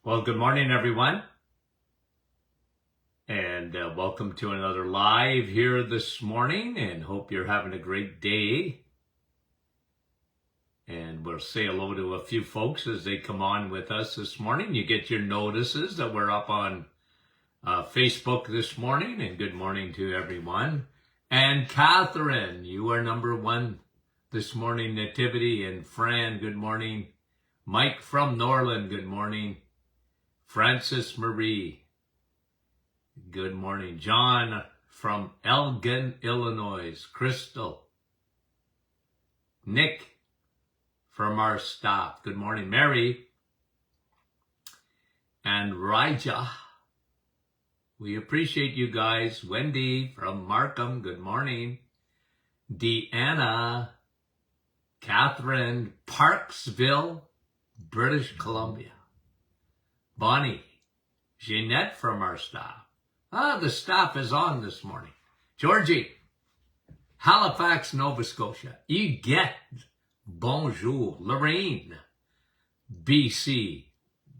Well, good morning, everyone, and welcome to another live here this morning, and hope you're having a great day. And we'll say hello to a few folks as they come on with us this morning. You get your notices that we're up on Facebook this morning, and good morning to everyone. And Catherine, you are number one this morning. Nativity and Fran, good morning. Mike from Norland, good morning. Francis Marie, good morning. John from Elgin, Illinois. Crystal. Nick from our staff, good morning. Mary and Raja, we appreciate you guys. Wendy from Markham, good morning. Deanna, Catherine, Parksville, British Columbia. Bonnie, Jeanette from our staff. The staff is on this morning. Georgie, Halifax, Nova Scotia. Huguette, bonjour. Lorraine, BC.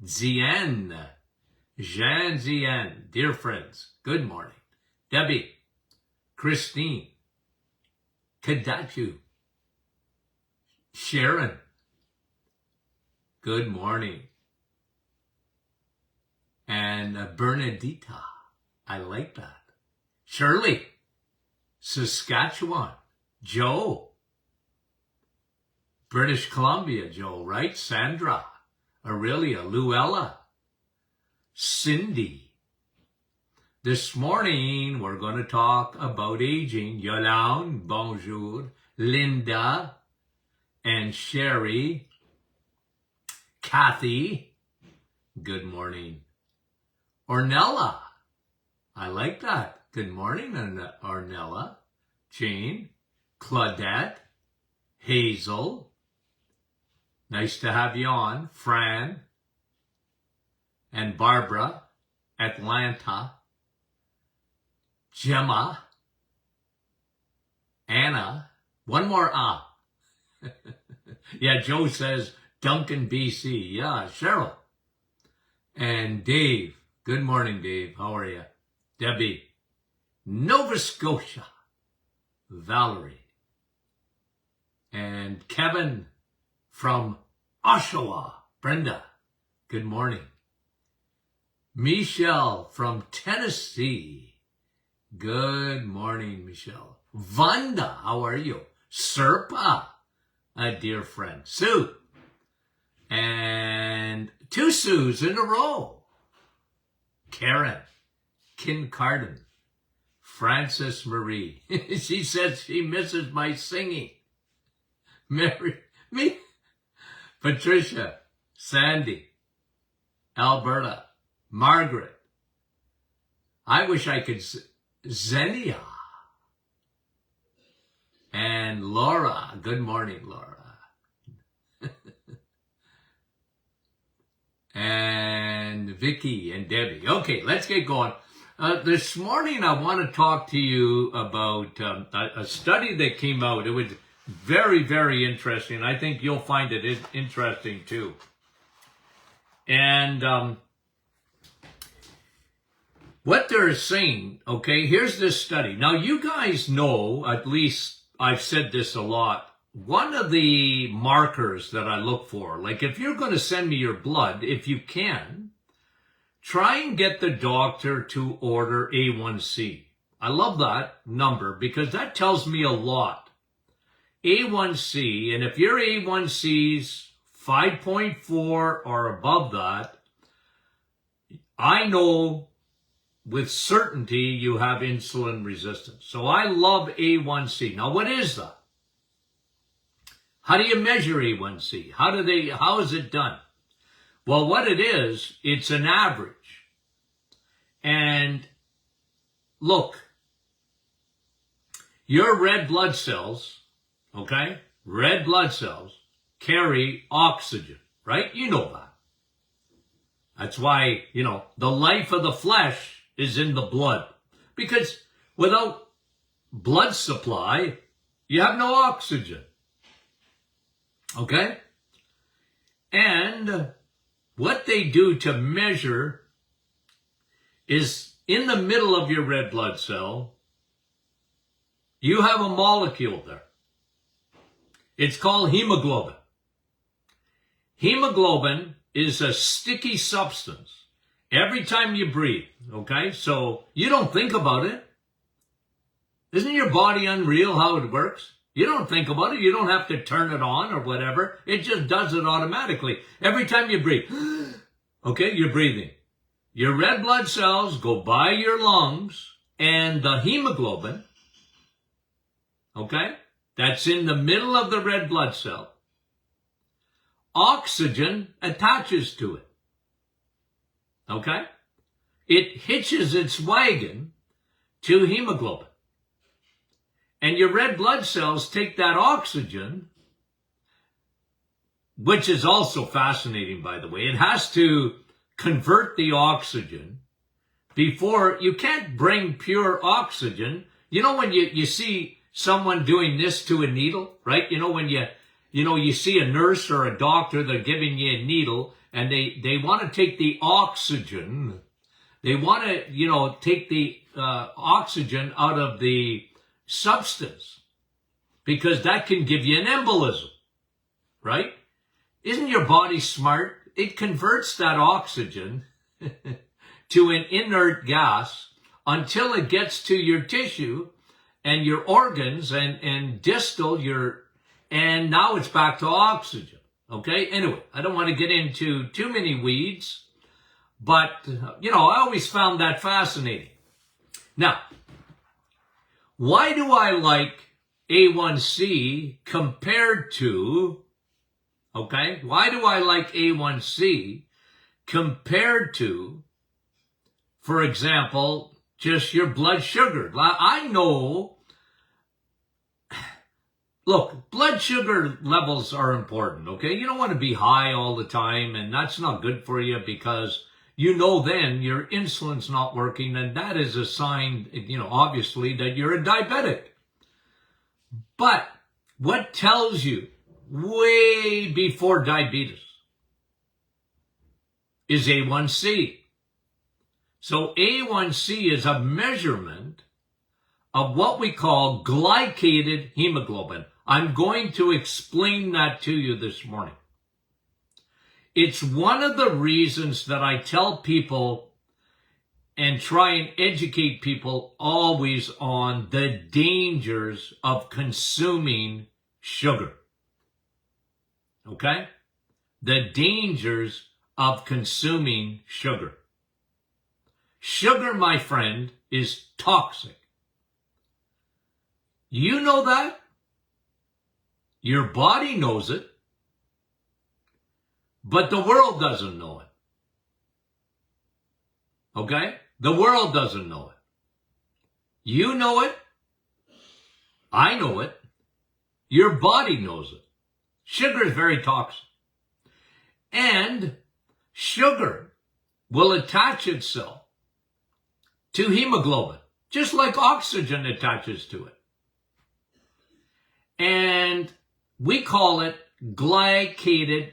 Zienne, Jean Zienne, dear friends, good morning. Debbie, Christine, Kadachu, Sharon, good morning. And Bernadita, I like that. Shirley, Saskatchewan. Joe, British Columbia, Joe, right? Sandra, Aurelia, Luella, Cindy. This morning, we're going to talk about aging. Yolande, bonjour. Linda and Sherry. Kathy, good morning. Ornella, I like that. Good morning, Ornella. Jane, Claudette, Hazel, nice to have you on. Fran and Barbara, Atlanta. Gemma, Anna, one more Yeah, Joe says Duncan, BC. Yeah, Cheryl. And Dave. Good morning, Dave. How are you? Debbie, Nova Scotia. Valerie. And Kevin from Oshawa. Brenda, good morning. Michelle from Tennessee. Good morning, Michelle. Vanda, how are you? Serpa, a dear friend. Sue. And two Sues in a row. Karen, Kincarden, Frances Marie. She says she misses my singing. Mary, me, Patricia, Sandy, Alberta, Margaret. I wish I could, Xenia. And Laura, good morning, Laura. And Vicky and Debbie. Okay, let's get going. This morning I want to talk to you about a study that came out. It was very, very interesting. I think you'll find it interesting too. And what they're saying, okay, here's this study. Now you guys know, at least I've said this a lot, one of the markers that I look for, like if you're going to send me your blood, if you can, try and get the doctor to order A1C. I love that number because that tells me a lot. A1C, and if your A1C's 5.4 or above that, I know with certainty you have insulin resistance. So I love A1C. Now what is that? How do you measure A1C? How is it done? Well, what it is, it's an average. And look, your red blood cells, okay, red blood cells carry oxygen, right? You know that. That's why, the life of the flesh is in the blood. Because without blood supply, you have no oxygen. Okay? And what they do to measure is in the middle of your red blood cell, you have a molecule there. It's called hemoglobin. Hemoglobin is a sticky substance every time you breathe, okay? So you don't think about it. Isn't your body unreal how it works? You don't think about it. You don't have to turn it on or whatever. It just does it automatically. Every time you breathe, okay, you're breathing. Your red blood cells go by your lungs, and the hemoglobin, okay, that's in the middle of the red blood cell, oxygen attaches to it, okay? It hitches its wagon to hemoglobin. And your red blood cells take that oxygen, which is also fascinating, by the way. It has to convert the oxygen before, you can't bring pure oxygen. You know when you see someone doing this to a needle, right? You know when you see a nurse or a doctor, they're giving you a needle, and they want to take the oxygen. They want to, take the oxygen out of the substance, because that can give you an embolism, right? Isn't your body smart? It converts that oxygen to an inert gas until it gets to your tissue and your organs and distal and now it's back to oxygen, okay? Anyway, I don't want to get into too many weeds, but, I always found that fascinating. Now, why do I like A1C compared to, okay? Why do I like A1C compared to, for example, just your blood sugar? I know, look, blood sugar levels are important, okay? You don't want to be high all the time, and that's not good for you, because then your insulin's not working, and that is a sign, obviously, that you're a diabetic. But what tells you way before diabetes is A1C. So A1C is a measurement of what we call glycated hemoglobin. I'm going to explain that to you this morning. It's one of the reasons that I tell people and try and educate people always on the dangers of consuming sugar. Okay? The dangers of consuming sugar. Sugar, my friend, is toxic. You know that. Your body knows it. But the world doesn't know it. Okay? The world doesn't know it. You know it. I know it. Your body knows it. Sugar is very toxic. And sugar will attach itself to hemoglobin, just like oxygen attaches to it. And we call it glycated,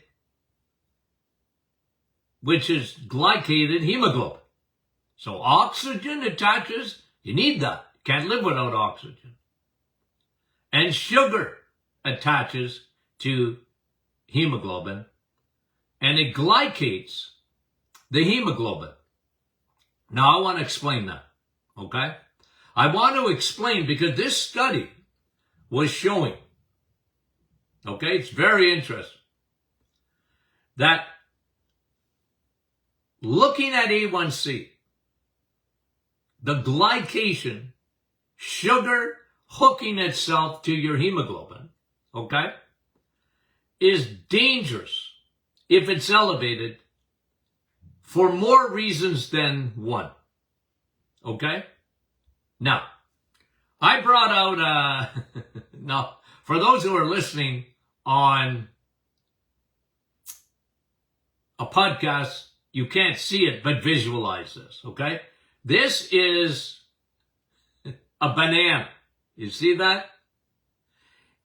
which is glycated hemoglobin. So oxygen attaches, you need that. You can't live without oxygen. And sugar attaches to hemoglobin, and it glycates the hemoglobin. Now I want to explain that, okay? I want to explain because this study was showing, okay, it's very interesting, that looking at A1C, the glycation, sugar hooking itself to your hemoglobin, okay, is dangerous if it's elevated for more reasons than one, okay? Now, I brought out, now, for those who are listening on a podcast, you can't see it, but visualize this, okay? This is a banana. You see that?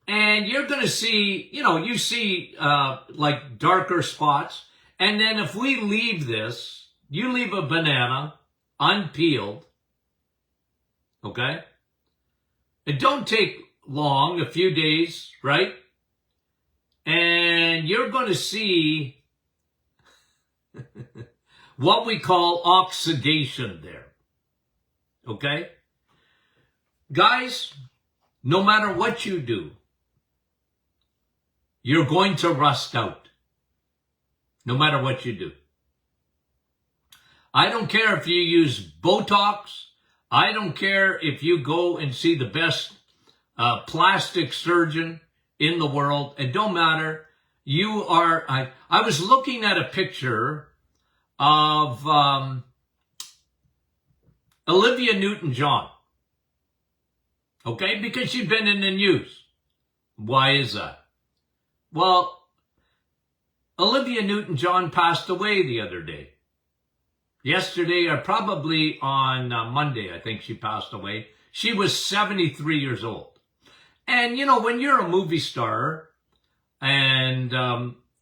And you're going to see, you see like darker spots. And then if we leave this, you leave a banana unpeeled, okay? It don't take long, a few days, right? And you're going to see what we call oxidation there, okay? Guys, no matter what you do, you're going to rust out, no matter what you do. I don't care if you use Botox. I don't care if you go and see the best plastic surgeon in the world. It don't matter. You are, I was looking at a picture of Olivia Newton-John. Okay, because she's been in the news. Why is that? Well, Olivia Newton-John passed away the other day. Yesterday, or probably on Monday, I think she passed away. She was 73 years old. And, you know, when you're a movie star and,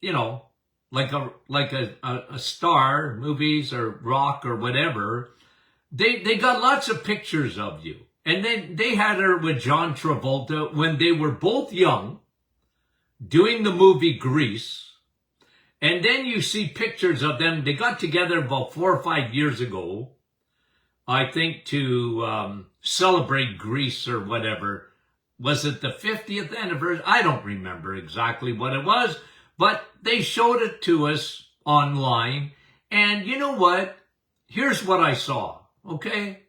you know, like a star, movies or rock or whatever, they got lots of pictures of you. And then they had her with John Travolta when they were both young, doing the movie Grease. And then you see pictures of them. They got together about 4 or 5 years ago, I think, to celebrate Grease or whatever. Was it the 50th anniversary? I don't remember exactly what it was, but they showed it to us online. And you know what? Here's what I saw, okay?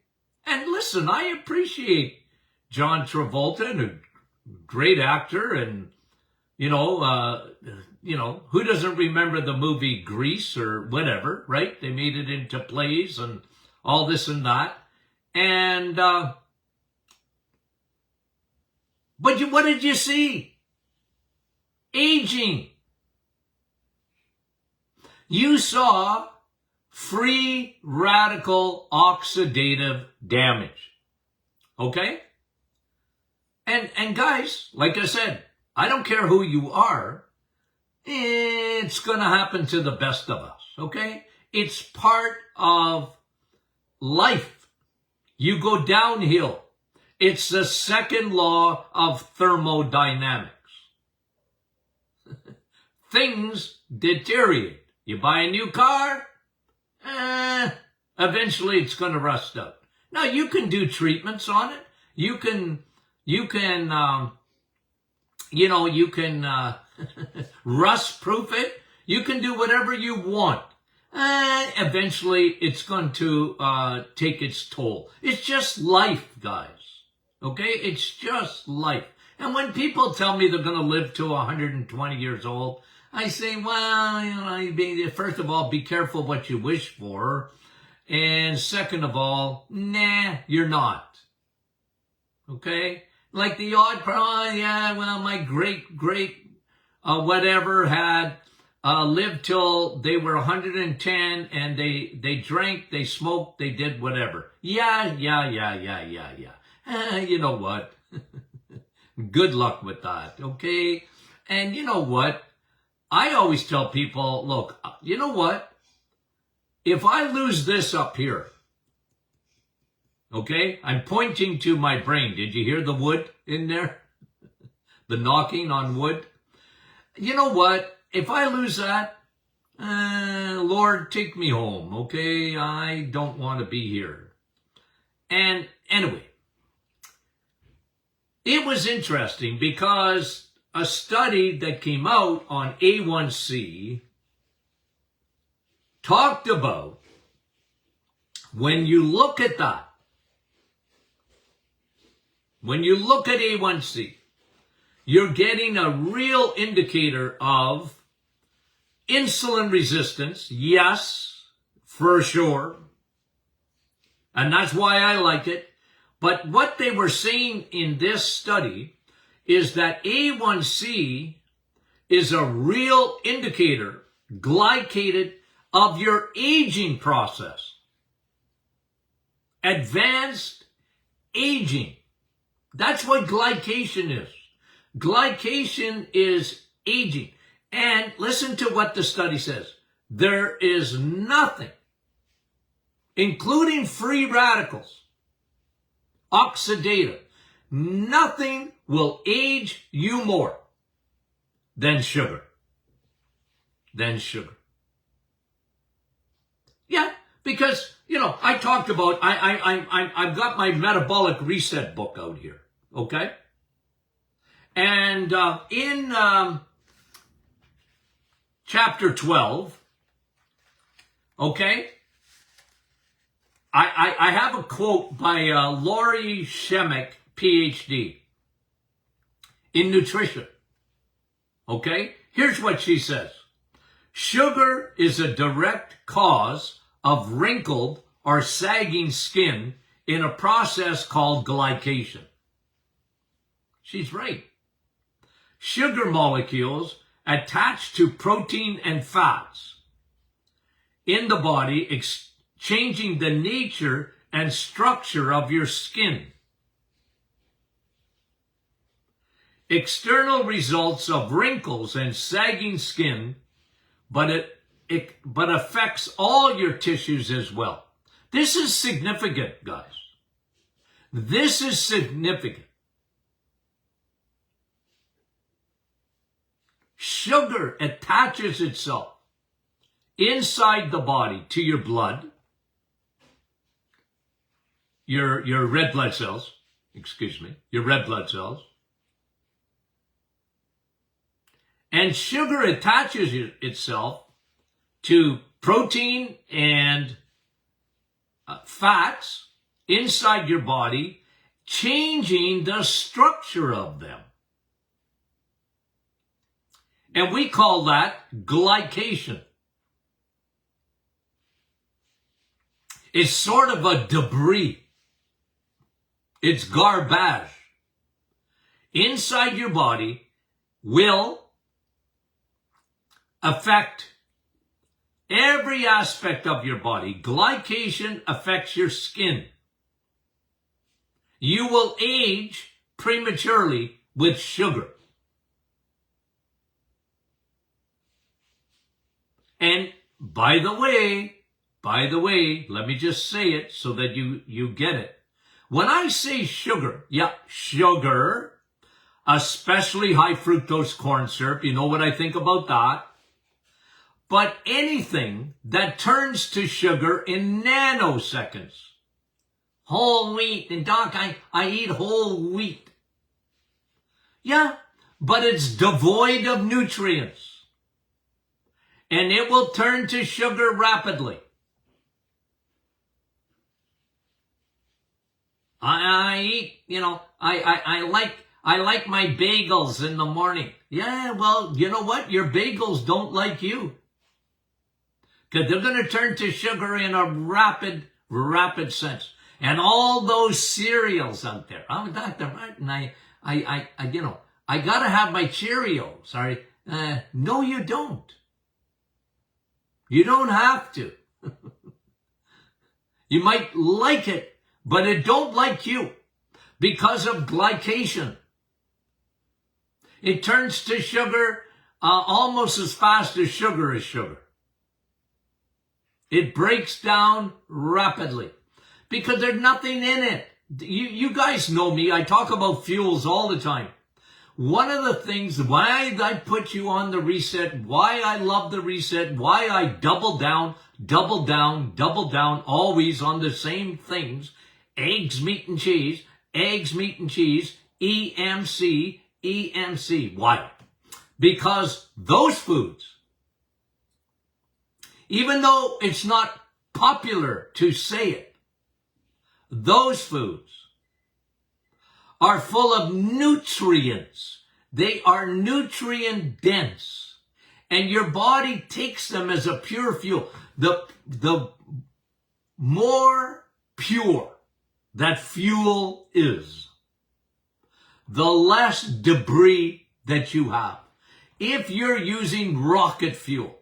And listen, I appreciate John Travolta, and a great actor, and, you know, who doesn't remember the movie Grease or whatever, right? They made it into plays and all this and that. And, but what did you see? Aging. You saw free radical oxidative damage. Okay? And guys, like I said, I don't care who you are. It's going to happen to the best of us, okay? It's part of life. You go downhill. It's the second law of thermodynamics. Things deteriorate. You buy a new car, eventually it's going to rust out. Now, you can do treatments on it. You can rust-proof it. You can do whatever you want. Eventually, it's going to take its toll. It's just life, guys. Okay? It's just life. And when people tell me they're going to live to 120 years old, I say, well, you know, first of all, be careful what you wish for. And second of all, nah, you're not. Okay? Like the odd, my great whatever had lived till they were 110, and they drank, they smoked, they did whatever. Yeah. You know what? Good luck with that, okay? And you know what? I always tell people, look, you know what? If I lose this up here, okay? I'm pointing to my brain. Did you hear the wood in there? The knocking on wood? You know what? If I lose that, Lord, take me home, okay? I don't want to be here. And anyway, it was interesting because a study that came out on A1C talked about when you look at that, when you look at A1C, you're getting a real indicator of insulin resistance. Yes, for sure. And that's why I like it. But what they were saying in this study is that A1C is a real indicator, glycated, of your aging process. Advanced aging. That's what glycation is. Glycation is aging. And listen to what the study says. there is nothing, including free radicals, oxidative, nothing will age you more than sugar. Yeah, because, I talked about, I've got my metabolic reset book out here, okay? And in chapter 12, okay, I have a quote by Lori Shemek, PhD, in nutrition. Okay? Here's what she says. Sugar is a direct cause of wrinkled or sagging skin in a process called glycation. She's right. Sugar molecules attach to protein and fats in the body, changing the nature and structure of your skin. External results of wrinkles and sagging skin, but it affects all your tissues as well. This is significant, guys. This is significant. Sugar attaches itself inside the body to your blood, your red blood cells, your red blood cells. And sugar attaches itself to protein and fats inside your body, changing the structure of them. And we call that glycation. It's sort of a debris. It's garbage. Inside your body will affect every aspect of your body. Glycation affects your skin. You will age prematurely with sugar. And by the way, let me just say it so that you get it. When I say sugar, sugar, especially high fructose corn syrup, you know what I think about that. But anything that turns to sugar in nanoseconds. Whole wheat. And Doc, I eat whole wheat. Yeah, but it's devoid of nutrients. And it will turn to sugar rapidly. I eat, I like my bagels in the morning. Yeah, well, you know what? Your bagels don't like you. Because they're going to turn to sugar in a rapid sense. And all those cereals out there. I'm Dr. Martin. I got to have my Cheerios. Sorry. No, you don't. You don't have to. You might like it, but it don't like you because of glycation. It turns to sugar almost as fast as sugar is sugar. It breaks down rapidly because there's nothing in it. You guys know me. I talk about fuels all the time. One of the things why I put you on the reset, why I love the reset, why I double down always on the same things, eggs, meat, and cheese, EMC. Why? Because those foods, even though it's not popular to say it, those foods are full of nutrients. They are nutrient dense. And your body takes them as a pure fuel. The more pure that fuel is, the less debris that you have. If you're using rocket fuel,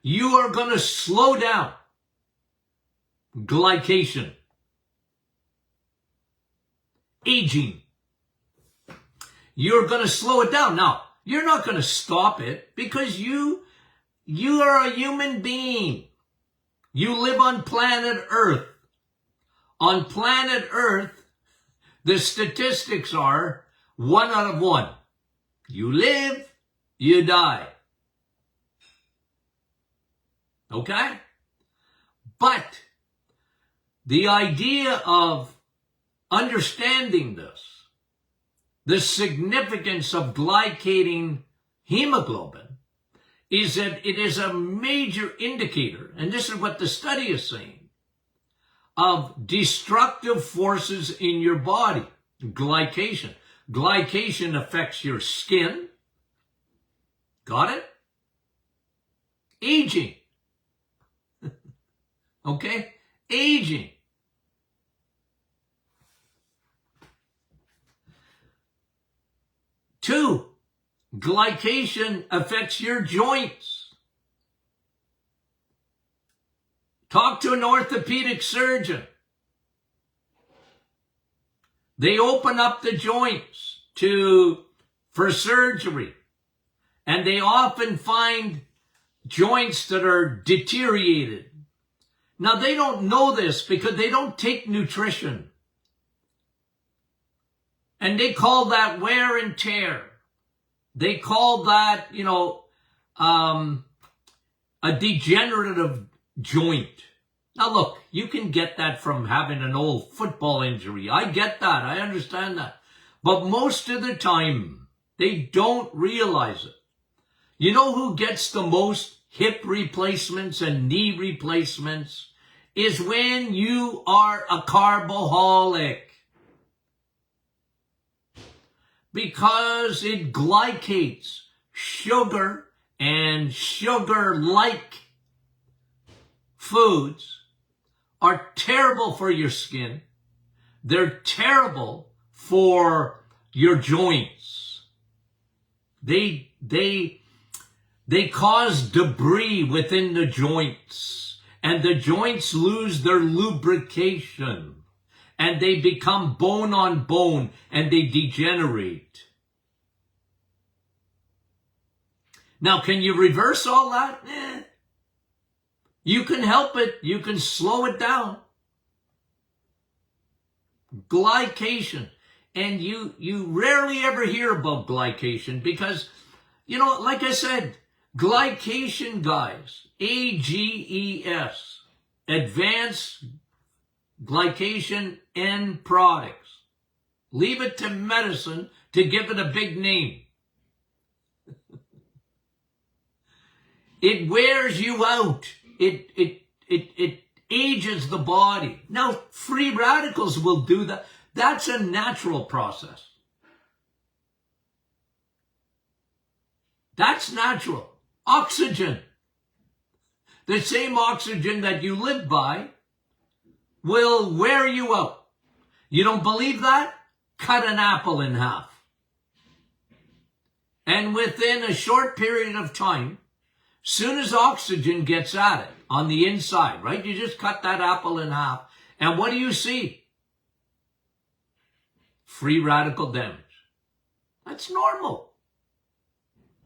you are going to slow down glycation, aging. you're going to slow it down. Now, you're not going to stop it because you are a human being. You live on planet Earth. On planet Earth, the statistics are 1 out of 1. You live, you die. Okay? But the idea of understanding this, the significance of glycating hemoglobin, is that it is a major indicator, and this is what the study is saying, of destructive forces in your body. Glycation. Glycation affects your skin. Got it? Aging. Okay? Aging. Two, glycation affects your joints. Talk to an orthopedic surgeon. They open up the joints for surgery, and they often find joints that are deteriorated. Now, they don't know this because they don't take nutrition. And they call that wear and tear. They call that, a degenerative joint. Now, look, you can get that from having an old football injury. I get that. I understand that. But most of the time, they don't realize it. You know who gets the most hip replacements and knee replacements? Is when you are a carboholic. Because it glycates sugar, and sugar-like foods are terrible for your skin. They're terrible for your joints. They cause debris within the joints, and the joints lose their lubrication. And they become bone on bone, and they degenerate. Now, can you reverse all that? You can help it. You can slow it down. Glycation. And you rarely ever hear about glycation because, like I said, glycation, guys, AGES, advanced glycation end products. Leave it to medicine to give it a big name. It wears you out. It ages the body. Now, free radicals will do that. That's a natural process. That's natural. Oxygen. The same oxygen that you live by will wear you out. You don't believe that? Cut an apple in half. And within a short period of time, soon as oxygen gets at it on the inside, right? You just cut that apple in half. And what do you see? Free radical damage. That's normal.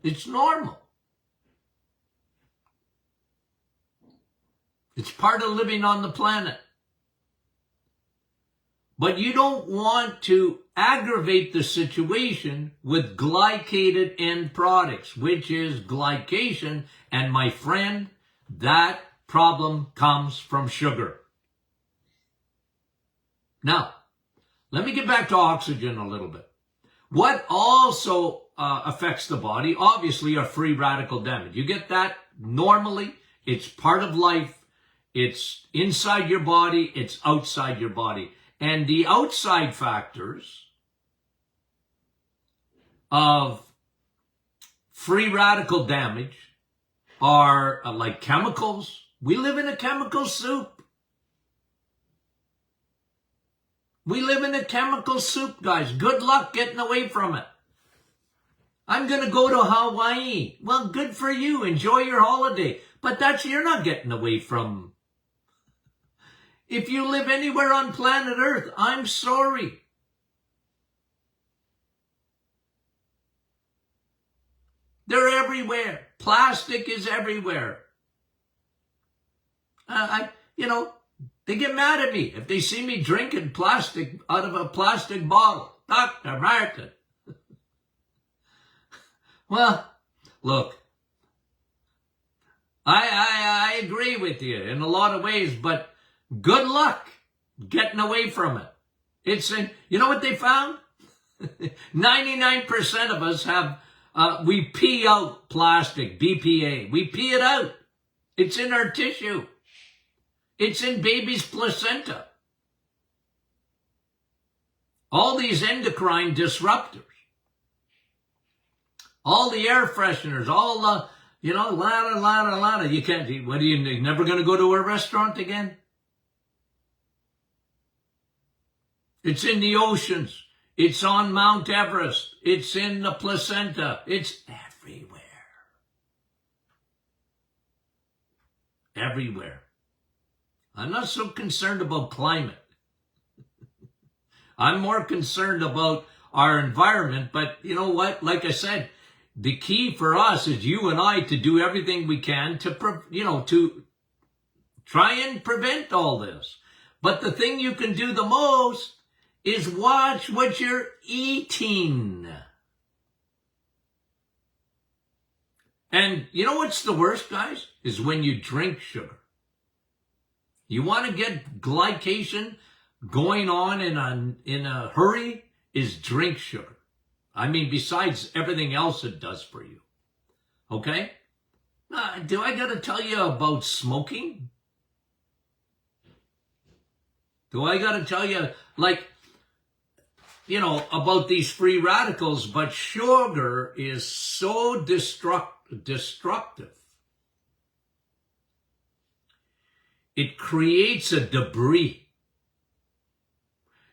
It's normal. It's part of living on the planet. But you don't want to aggravate the situation with glycated end products, which is glycation. And my friend, that problem comes from sugar. Now, let me get back to oxygen a little bit. What also affects the body, obviously, are free radical damage. You get that normally. It's part of life. It's inside your body. It's outside your body. And the outside factors of free radical damage are like chemicals. We live in a chemical soup. We live in a chemical soup, guys. Good luck getting away from it. I'm going to go to Hawaii. Well, good for you. Enjoy your holiday. But you're not getting away from. If you live anywhere on planet Earth, I'm sorry. They're everywhere. Plastic is everywhere. They get mad at me if they see me drinking plastic out of a plastic bottle. Dr. Martin. Well, look, I agree with you in a lot of ways, but good luck getting away from it. You know what they found? 99% of us have, we pee out plastic, BPA. We pee it out. It's in our tissue. It's in baby's placenta. All these endocrine disruptors. All the air fresheners, all the, lada. You can't, you're never going to go to a restaurant again? It's in the oceans. It's on Mount Everest. It's in the placenta. It's everywhere. Everywhere. I'm not so concerned about climate. I'm more concerned about our environment. But you know what? Like I said, the key for us is you and I to do everything we can to try and prevent all this. But the thing you can do the most is watch what you're eating. And you know what's the worst, guys? Is when you drink sugar. You want to get glycation going on in a hurry, is drink sugar. I mean, besides everything else it does for you. Okay? Do I got to tell you about smoking? Do I got to tell you, about these free radicals? But sugar is so destructive. It creates a debris.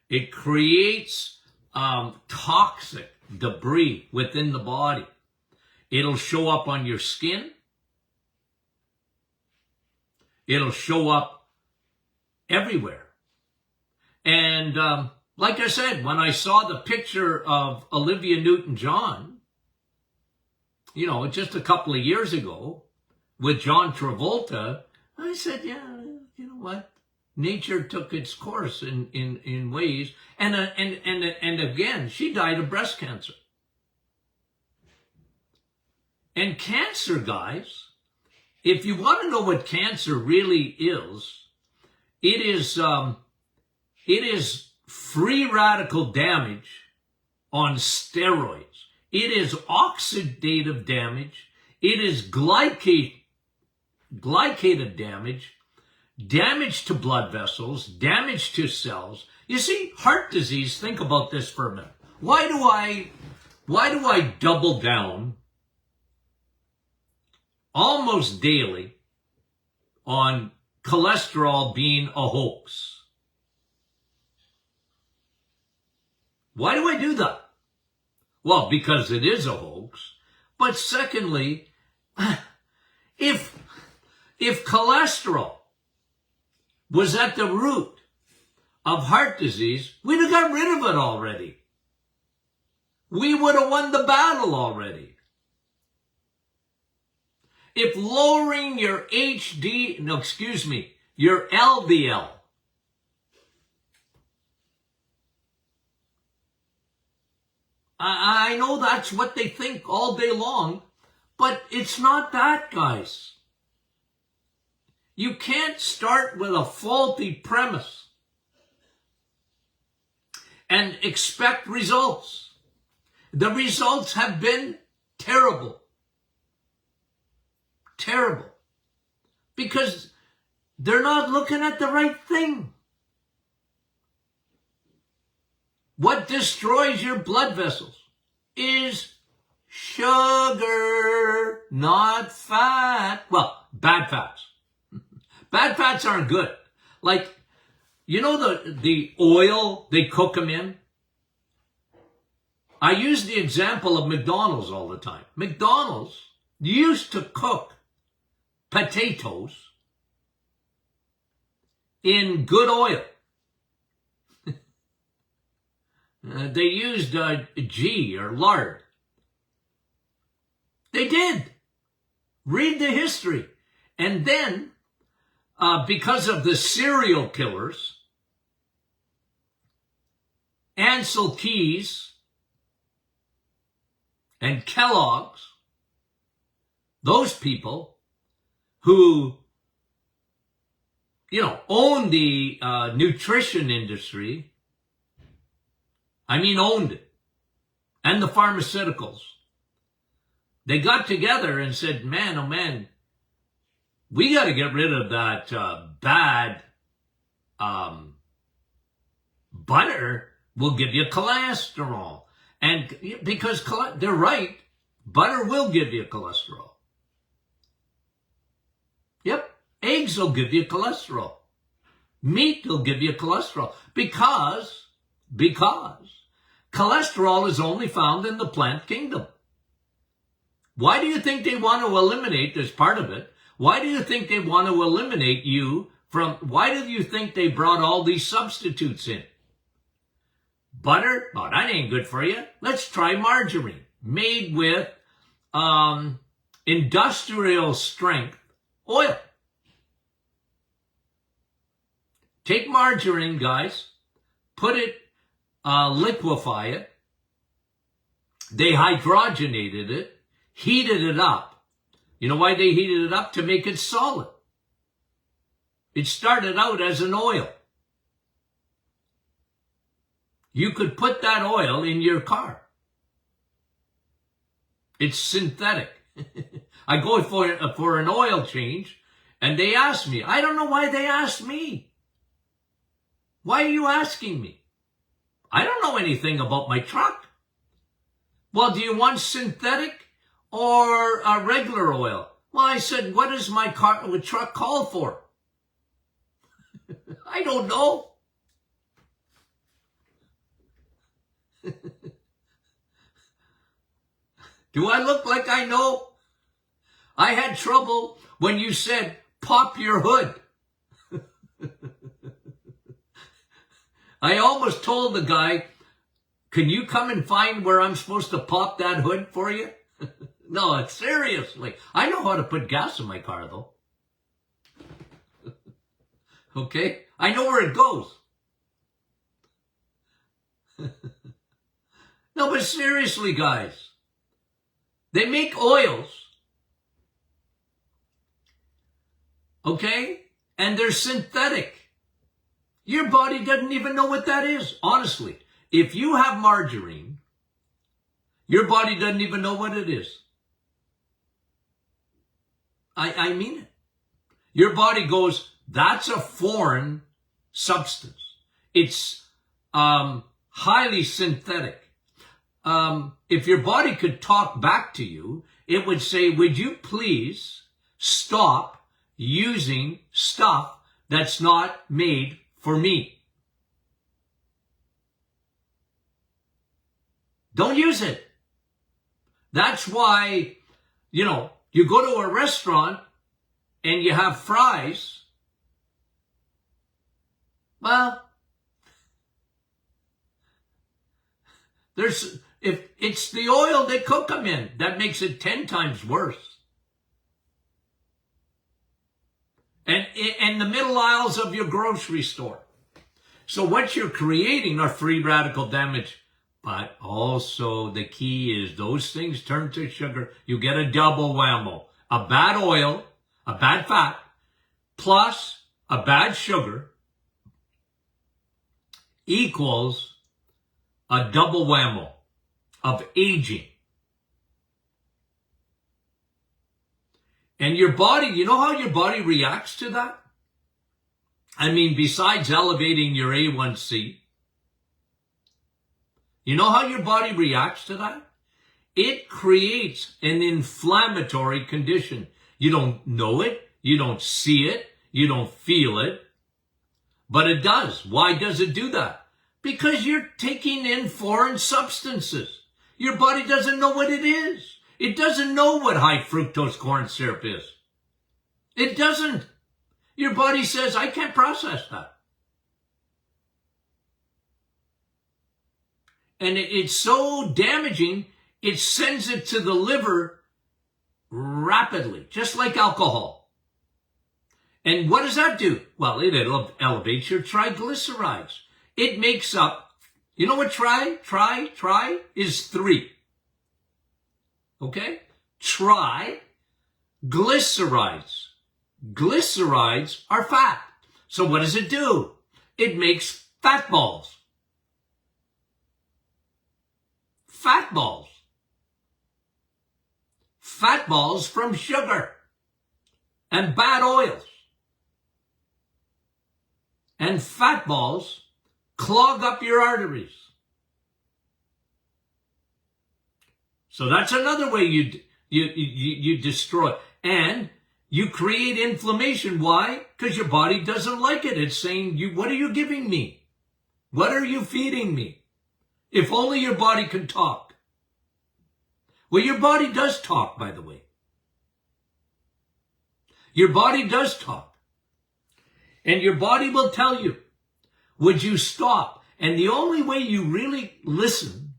It creates toxic debris within the body. It'll show up on your skin. It'll show up everywhere. And like I said, when I saw the picture of Olivia Newton-John, just a couple of years ago with John Travolta, I said, yeah, you know what? Nature took its course in ways. And again, she died of breast cancer. And cancer, guys, if you want to know what cancer really is, it is free radical damage on steroids. It is oxidative damage. It is glycated damage, damage to blood vessels, damage to cells. You see, heart disease, think about this for a minute. Why do I double down almost daily on cholesterol being a hoax? Why do I do that? Well, because it is a hoax. But secondly, if cholesterol was at the root of heart disease, we'd have got rid of it already. We would have won the battle already. If lowering your your LDL, I know that's what they think all day long, but it's not that, guys. You can't start with a faulty premise and expect results. The results have been terrible. Terrible. Because they're not looking at the right thing. What destroys your blood vessels is sugar, not fat. Well, bad fats. Bad fats aren't good. Like, the oil they cook them in? I use the example of McDonald's all the time. McDonald's used to cook potatoes in good oil. They used ghee or lard. They did. Read the history. And then, because of the serial killers, Ansel Keys and Kellogg's, those people who, own the nutrition industry, owned it, and the pharmaceuticals, they got together and said, man, oh man, we got to get rid of that bad butter will give you cholesterol. And because they're right, butter will give you cholesterol. Yep, eggs will give you cholesterol. Meat will give you cholesterol because cholesterol is only found in the plant kingdom. Why do you think they want to eliminate this part of it? Why do you think they want to eliminate you from, why do you think they brought all these substitutes in? Butter? Oh, that ain't good for you. Let's try margarine, made with industrial strength oil. Take margarine, guys, put it, liquefy it. They hydrogenated it, heated it up. You know why they heated it up? To make it solid. It started out as an oil. You could put that oil in your car. It's synthetic. I go for an oil change, and they ask me. I don't know why they asked me. Why are you asking me? I don't know anything about my truck. Well, do you want synthetic or a regular oil? Well, I said, what does my truck call for? I don't know. Do I look like I know? I had trouble when you said, pop your hood. I almost told the guy, can you come and find where I'm supposed to pop that hood for you? No, seriously. I know how to put gas in my car, though. Okay? I know where it goes. No, but seriously, guys. They make oils. Okay? And they're synthetic. Your body doesn't even know what that is. Honestly, if you have margarine, your body doesn't even know what it is. I mean it. Your body goes, that's a foreign substance. It's highly synthetic. If your body could talk back to you, it would say, would you please stop using stuff that's not made for me? Don't use it. That's why, you go to a restaurant and you have fries. Well, if it's the oil they cook them in, that makes it 10 times worse. And the middle aisles of your grocery store. So what you're creating are free radical damage. But also the key is those things turn to sugar. You get a double whammo. A bad oil, a bad fat, plus a bad sugar equals a double whammo of aging. And your body, you know how your body reacts to that? Besides elevating your A1C, you know how your body reacts to that? It creates an inflammatory condition. You don't know it, you don't see it, you don't feel it, but it does. Why does it do that? Because you're taking in foreign substances. Your body doesn't know what it is. It doesn't know what high fructose corn syrup is. It doesn't. Your body says, I can't process that. And it's so damaging, it sends it to the liver rapidly, just like alcohol. And what does that do? Well, it elevates your triglycerides. It makes up, you know what tri is 3. Okay? Triglycerides. Glycerides are fat. So what does it do? It makes fat balls. Fat balls. Fat balls from sugar and bad oils. And fat balls clog up your arteries. So that's another way you destroy. And you create inflammation. Why? Because your body doesn't like it. It's saying, what are you giving me? What are you feeding me? If only your body could talk. Well, your body does talk, by the way. Your body does talk. And your body will tell you, would you stop? And the only way you really listen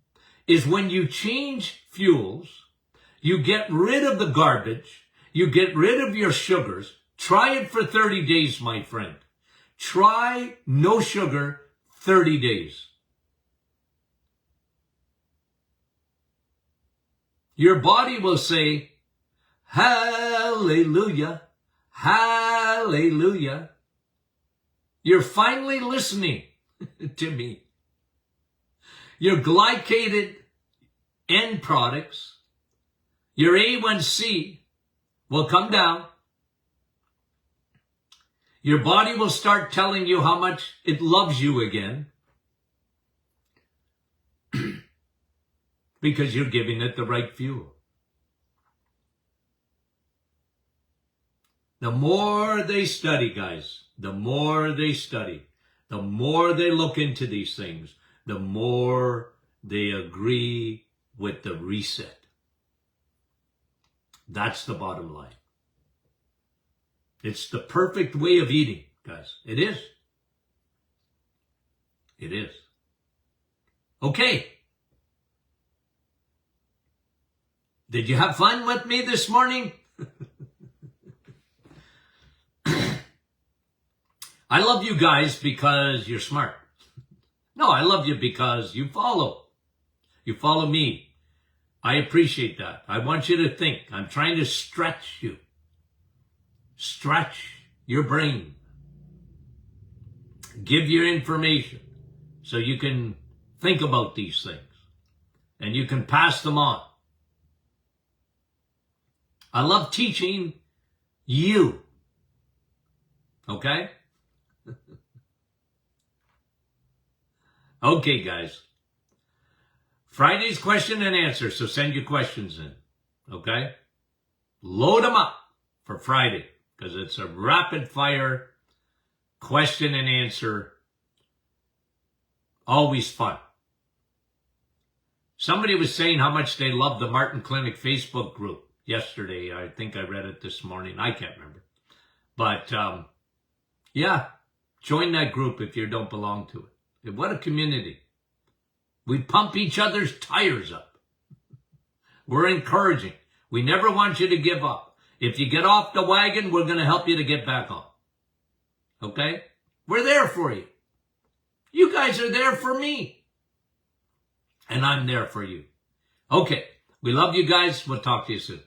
is when you change fuels, you get rid of the garbage, you get rid of your sugars. Try it for 30 days, my friend. Try no sugar 30 days. Your body will say, hallelujah, hallelujah. You're finally listening to me. Your glycated end products, your A1C will come down. Your body will start telling you how much it loves you again because you're giving it the right fuel. The more they study, guys, the more they study, the more they look into these things, the more they agree with the reset. That's the bottom line. It's the perfect way of eating, guys. It is. It is. Okay. Did you have fun with me this morning? I love you guys because you're smart. No, I love you because you follow. You follow me. I appreciate that. I want you to think. I'm trying to stretch you. Stretch your brain. Give you information so you can think about these things and you can pass them on. I love teaching you. Okay? Okay, guys. Friday's question and answer, so send your questions in. Okay? Load them up for Friday because it's a rapid fire question and answer. Always fun. Somebody was saying how much they love the Martin Clinic Facebook group yesterday. I think I read it this morning. I can't remember. But, yeah, join that group if you don't belong to it. What a community. We pump each other's tires up. We're encouraging. We never want you to give up. If you get off the wagon, we're going to help you to get back on. Okay? We're there for you. You guys are there for me. And I'm there for you. Okay. We love you guys. We'll talk to you soon.